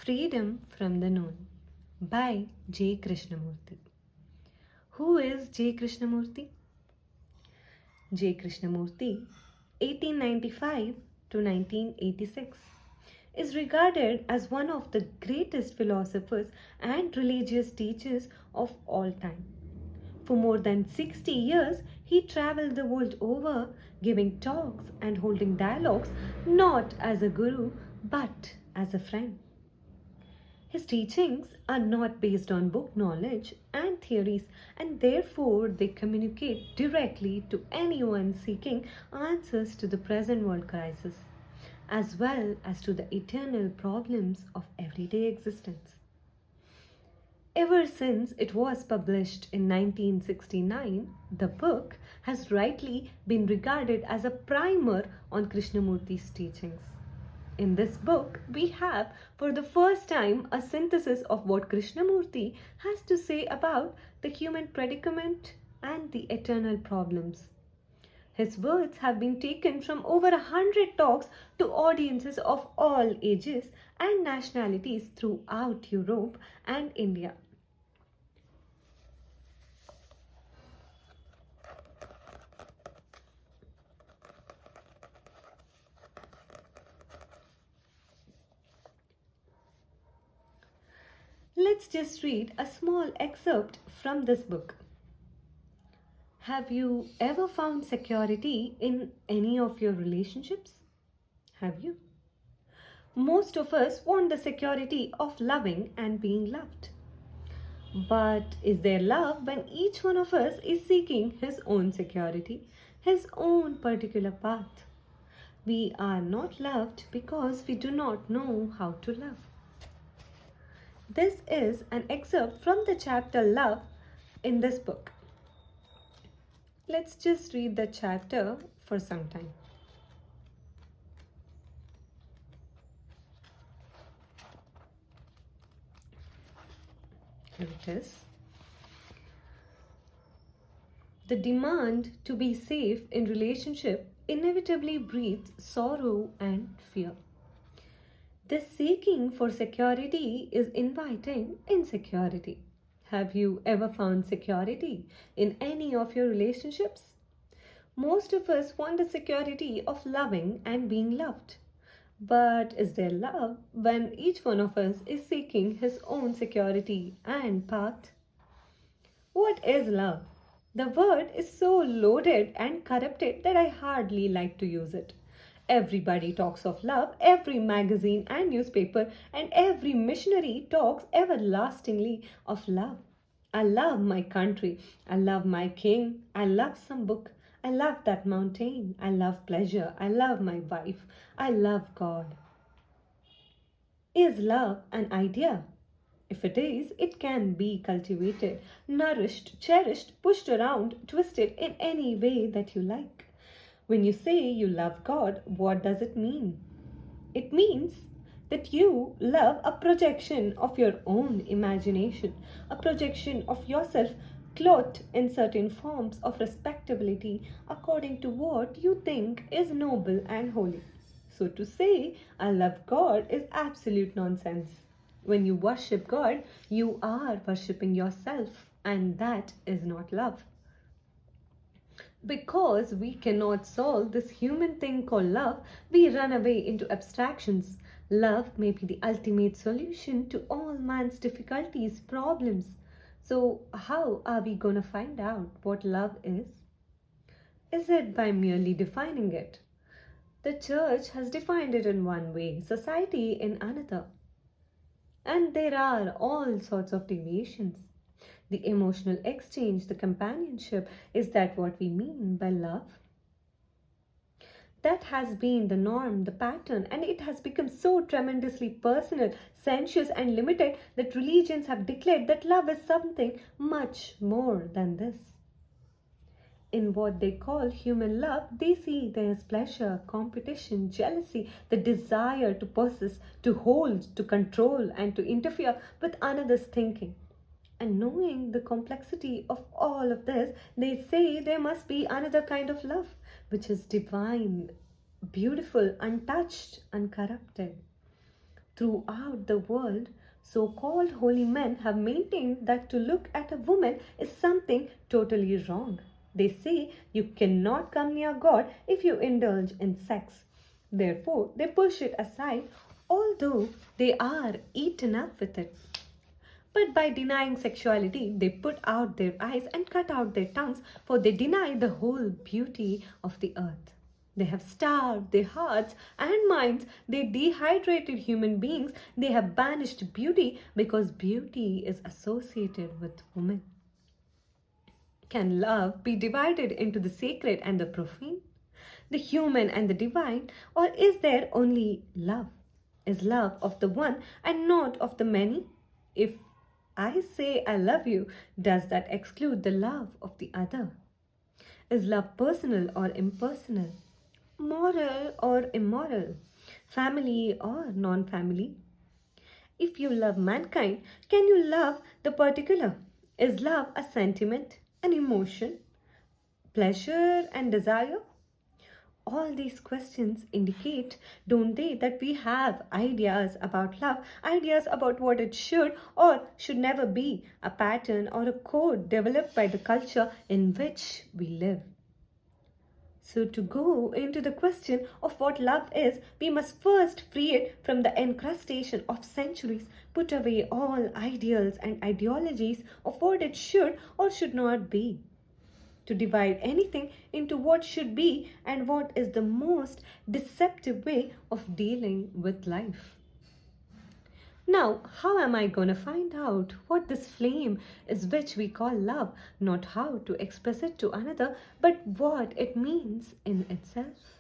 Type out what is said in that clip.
Freedom from the Known by J. Krishnamurti. Who is J. Krishnamurti? J. Krishnamurti, 1895 to 1986, is regarded as one of the greatest philosophers and religious teachers of all time. For more than 60 years, he traveled the world over, giving talks and holding dialogues not as a guru but as a friend. His teachings are not based on book knowledge and theories, and therefore they communicate directly to anyone seeking answers to the present world crisis, as well as to the eternal problems of everyday existence. Ever since it was published in 1969, the book has rightly been regarded as a primer on Krishnamurti's teachings. In this book, we have for the first time a synthesis of what Krishnamurti has to say about the human predicament and the eternal problems. His words have been taken from over 100 talks to audiences of all ages and nationalities throughout Europe and India. Let's just read a small excerpt from this book. Have you ever found security in any of your relationships? Have you? Most of us want the security of loving and being loved. But is there love when each one of us is seeking his own security, his own particular path? We are not loved because we do not know how to love. This is an excerpt from the chapter Love in this book. Let's just read the chapter for some time. Here it is. The demand to be safe in relationship inevitably breeds sorrow and fear. This seeking for security is inviting insecurity. Have you ever found security in any of your relationships? Most of us want the security of loving and being loved. But is there love when each one of us is seeking his own security and path? What is love? The word is so loaded and corrupted that I hardly like to use it. Everybody talks of love, every magazine and newspaper, and every missionary talks everlastingly of love. I love my country. I love my king. I love some book. I love that mountain. I love pleasure. I love my wife. I love God. Is love an idea? If it is, it can be cultivated, nourished, cherished, pushed around, twisted in any way that you like. When you say you love God, what does it mean? It means that you love a projection of your own imagination, a projection of yourself clothed in certain forms of respectability according to what you think is noble and holy. So to say, I love God is absolute nonsense. When you worship God, you are worshipping yourself, and that is not love. Because we cannot solve this human thing called love, we run away into abstractions. Love may be the ultimate solution to all man's difficulties, problems. So, how are we going to find out what love is? Is it by merely defining it? The church has defined it in one way, society in another. And there are all sorts of deviations. The emotional exchange, the companionship, is that what we mean by love? That has been the norm, the pattern, and it has become so tremendously personal, sensuous, and limited that religions have declared that love is something much more than this. In what they call human love, they see there is pleasure, competition, jealousy, the desire to possess, to hold, to control, and to interfere with another's thinking. And knowing the complexity of all of this, they say there must be another kind of love, which is divine, beautiful, untouched, uncorrupted. Throughout the world, so called holy men have maintained that to look at a woman is something totally wrong. They say you cannot come near God if you indulge in sex. Therefore, they push it aside, although they are eaten up with it. But by denying sexuality, they put out their eyes and cut out their tongues, for they deny the whole beauty of the earth. They have starved their hearts and minds, they dehydrated human beings, they have banished beauty because beauty is associated with women. Can love be divided into the sacred and the profane, the human and the divine, or is there only love? Is love of the one and not of the many? If I say I love you, does that exclude the love of the other? Is love personal or impersonal? Moral or immoral? Family or non family? If you love mankind, can you love the particular? Is love a sentiment, an emotion, pleasure and desire? All these questions indicate, don't they, that we have ideas about love, ideas about what it should or should never be, a pattern or a code developed by the culture in which we live. So, to go into the question of what love is, we must first free it from the encrustation of centuries, put away all ideals and ideologies of what it should or should not be. To divide anything into what should be and what is the most deceptive way of dealing with life. Now, how am I going to find out what this flame is which we call love? Not how to express it to another, but what it means in itself.